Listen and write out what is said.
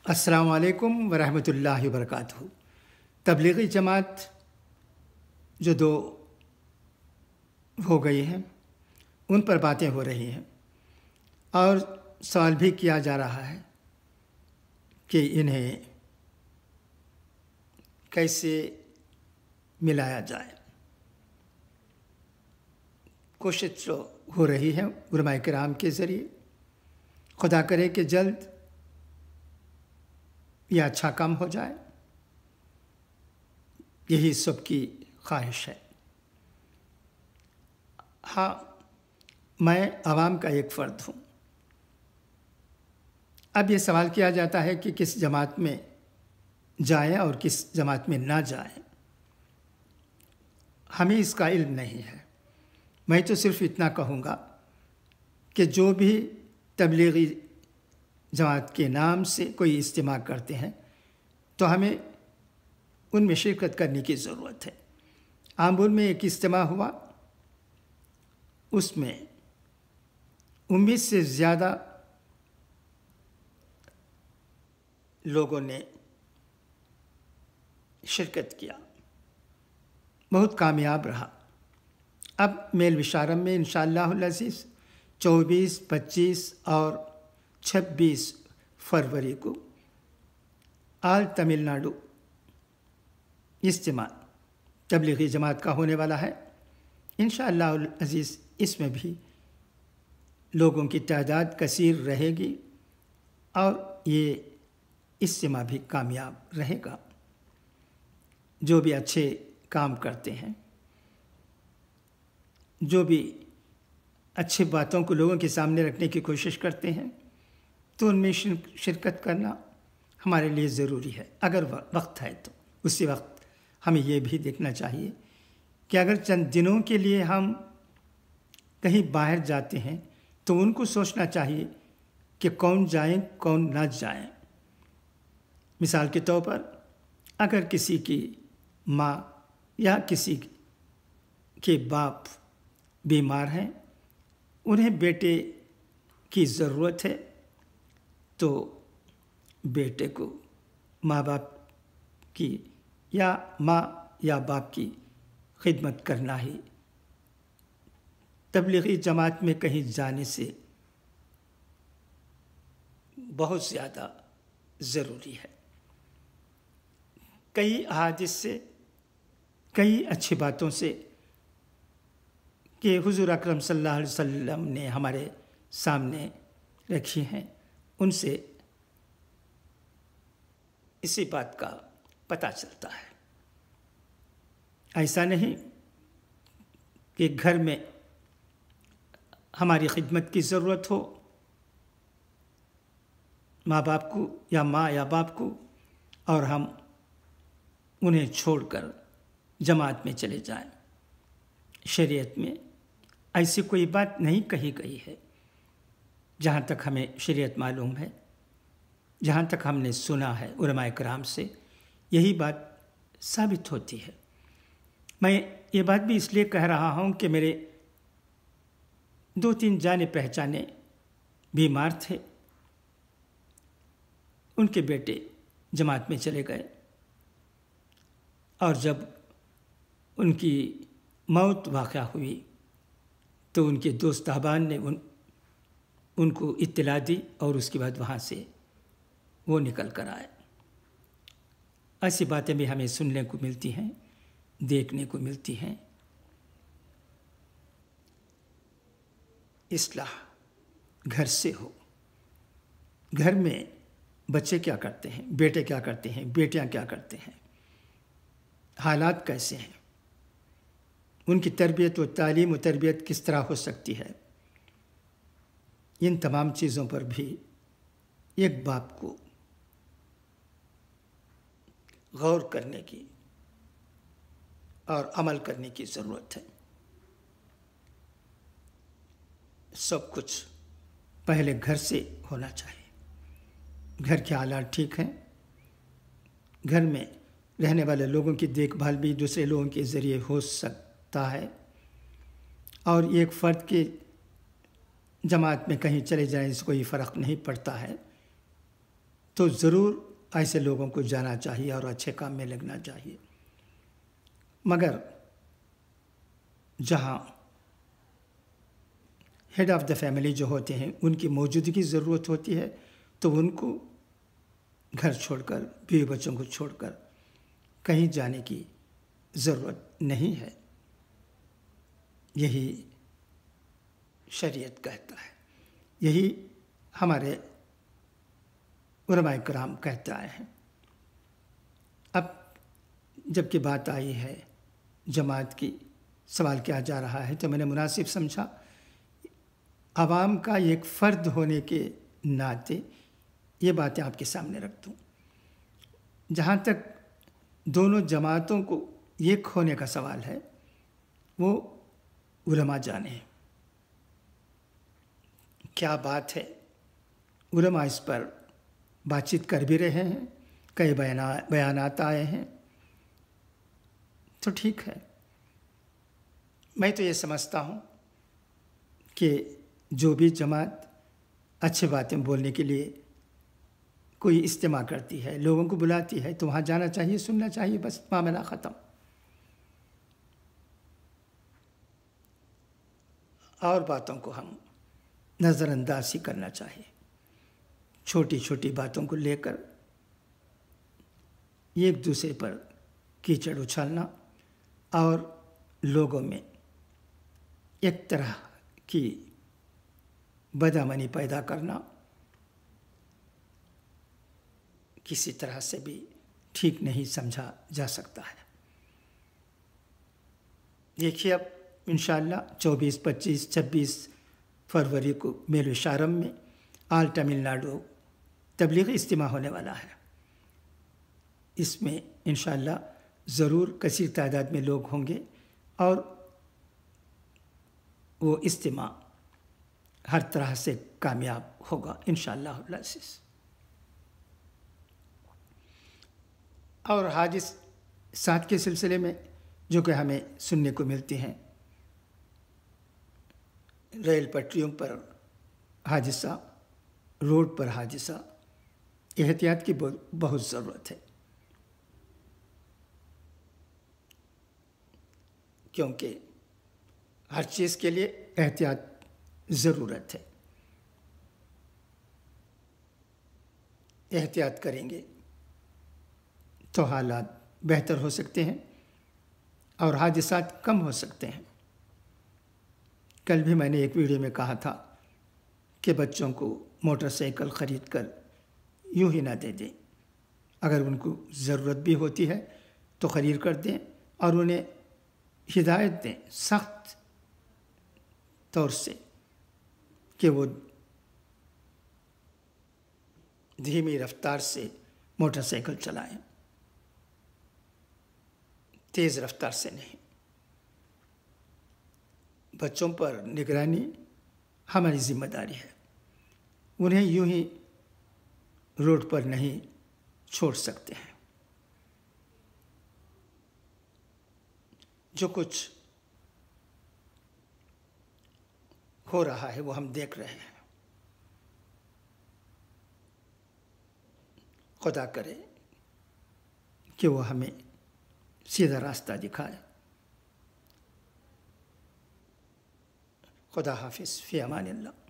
السلام علیکم ورحمۃ اللہ وبرکاتہ۔ تبلیغی جماعت جو دو ہو گئی ہیں ان پر باتیں ہو رہی ہیں اور سوال بھی کیا جا رہا ہے کہ انہیں کیسے ملایا جائے۔ کوشش جو ہو رہی ہے علماء کرام کے ذریعے، خدا کرے کہ جلد یہ اچھا کام ہو جائے، یہی سب کی خواہش ہے۔ ہاں، میں عوام کا ایک فرد ہوں۔ اب یہ سوال کیا جاتا ہے کہ کس جماعت میں جائیں اور کس جماعت میں نہ جائیں۔ ہمیں اس کا علم نہیں ہے۔ میں تو صرف اتنا کہوں گا کہ جو بھی تبلیغی جماعت کے نام سے کوئی اجتماع کرتے ہیں تو ہمیں ان میں شرکت کرنے کی ضرورت ہے۔ آمبول میں ایک اجتماع ہوا، اس میں 19 سے زیادہ لوگوں نے شرکت کیا، بہت کامیاب رہا۔ اب میل وشارم میں انشاءاللہ العزیز 24، 25 اور 26 فروری کو آل تمل ناڈو اجتماع تبلیغی جماعت کا ہونے والا ہے۔ انشاءاللہ العزیز اس میں بھی لوگوں کی تعداد کثیر رہے گی اور یہ اجتماع بھی کامیاب رہے گا۔ جو بھی اچھے کام کرتے ہیں، جو بھی اچھی باتوں کو لوگوں کے سامنے رکھنے کی کوشش کرتے ہیں تو ان میں شرکت کرنا ہمارے لیے ضروری ہے۔ اگر وقت ہے تو اسی وقت ہمیں یہ بھی دیکھنا چاہیے کہ اگر چند دنوں کے لیے ہم کہیں باہر جاتے ہیں تو ان کو سوچنا چاہیے کہ کون جائیں کون نہ جائیں۔ مثال کے طور پر اگر کسی کی ماں یا کسی کے باپ بیمار ہیں، انہیں بیٹے کی ضرورت ہے، تو بیٹے کو ماں باپ کی یا ماں یا باپ کی خدمت کرنا ہی تبلیغی جماعت میں کہیں جانے سے بہت زیادہ ضروری ہے۔ کئی احادیث سے، کئی اچھی باتوں سے کہ حضور اکرم صلی اللہ علیہ وسلم نے ہمارے سامنے رکھی ہیں، ان سے اسی بات کا پتہ چلتا ہے۔ ایسا نہیں کہ گھر میں ہماری خدمت کی ضرورت ہو ماں باپ کو یا ماں یا باپ کو اور ہم انہیں چھوڑ کر جماعت میں چلے جائیں۔ شریعت میں ایسی کوئی بات نہیں کہی گئی ہے۔ جہاں تک ہمیں شریعت معلوم ہے، جہاں تک ہم نے سنا ہے علماء کرام سے، یہی بات ثابت ہوتی ہے۔ میں یہ بات بھی اس لیے کہہ رہا ہوں کہ میرے 2-3 جانے پہچانے بیمار تھے، ان کے بیٹے جماعت میں چلے گئے اور جب ان کی موت واقع ہوئی تو ان کے دوست احباب نے ان کو اطلاع دی اور اس کے بعد وہاں سے وہ نکل کر آئے۔ ایسی باتیں بھی ہمیں سننے کو ملتی ہیں، دیکھنے کو ملتی ہیں۔ اصلاح گھر سے ہو۔ گھر میں بچے کیا کرتے ہیں، بیٹے کیا کرتے ہیں، بیٹیاں کیا کرتے ہیں، حالات کیسے ہیں، ان کی تربیت و تعلیم و تربیت کس طرح ہو سکتی ہے، ان تمام چیزوں پر بھی ایک باپ کو غور کرنے کی اور عمل کرنے کی ضرورت ہے۔ سب کچھ پہلے گھر سے ہونا چاہیے۔ گھر کے حالات ٹھیک ہیں، گھر میں رہنے والے لوگوں کی دیکھ بھال بھی دوسرے لوگوں کے ذریعے ہو سکتا ہے، اور ایک فرد کے جماعت میں کہیں چلے جائیں سے کوئی فرق نہیں پڑتا ہے، تو ضرور ایسے لوگوں کو جانا چاہیے اور اچھے کام میں لگنا چاہیے. مگر جہاں ہیڈ آف دا فیملی جو ہوتے ہیں ان کی موجودگی ضرورت ہوتی ہے تو ان کو گھر چھوڑ کر، بیوی بچوں کو چھوڑ کر کہیں جانے کی ضرورت نہیں ہے. یہی شریعت کہتا ہے، یہی ہمارے علماء کرام کہتے آئے ہیں. اب جب کہ بات آئی ہے جماعت کی، سوال کیا جا رہا ہے، تو میں نے مناسب سمجھا عوام کا ایک فرد ہونے کے ناطے یہ باتیں آپ کے سامنے رکھ دوں. جہاں تک دونوں جماعتوں کو ایک ہونے کا سوال ہے وہ علماء جانے ہیں. کیا بات ہے، علماء اس پر بات چیت کر بھی رہے ہیں، کئی بیانات آئے ہیں، تو ٹھیک ہے. میں تو یہ سمجھتا ہوں کہ جو بھی جماعت اچھی باتیں بولنے کے لیے کوئی اجتماع کرتی ہے، لوگوں کو بلاتی ہے، تو وہاں جانا چاہیے، سننا چاہیے، بس معاملہ ختم. اور باتوں کو ہم نظر انداز ہی کرنا چاہیے. چھوٹی چھوٹی باتوں کو لے کر ایک دوسرے پر کیچڑ اچھالنا اور لوگوں میں ایک طرح کی بدامنی پیدا کرنا کسی طرح سے بھی ٹھیک نہیں سمجھا جا سکتا ہے. دیکھیے اب انشاءاللہ 24، 25، 26 فروری کو میرو شارم میں آل تمل ناڈو تبلیغی اجتماع ہونے والا ہے. اس میں انشاءاللہ ضرور کثیر تعداد میں لوگ ہوں گے اور وہ اجتماع ہر طرح سے کامیاب ہوگا انشاءاللہ العزیز. اور حادثات کے سلسلے میں جو کہ ہمیں سننے کو ملتے ہیں، ریل پٹریوں پر حادثہ، روڈ پر حادثہ، احتیاط کی بہت ضرورت ہے، کیونکہ ہر چیز کے لیے احتیاط ضرورت ہے. احتیاط کریں گے تو حالات بہتر ہو سکتے ہیں اور حادثات کم ہو سکتے ہیں. کل بھی میں نے ایک ویڈیو میں کہا تھا کہ بچوں کو موٹر سائیکل خرید کر یوں ہی نہ دے دیں. اگر ان کو ضرورت بھی ہوتی ہے تو خرید کر دیں اور انہیں ہدایت دیں سخت طور سے کہ وہ دھیمی رفتار سے موٹر سائیکل چلائیں، تیز رفتار سے نہیں. بچوں پر نگرانی ہماری ذمہ داری ہے. انہیں یوں ہی روڈ پر نہیں چھوڑ سکتے ہیں. جو کچھ ہو رہا ہے وہ ہم دیکھ رہے ہیں. خدا کرے کہ وہ ہمیں سیدھا راستہ دکھائے. خدا حافظ، فی امان اللہ.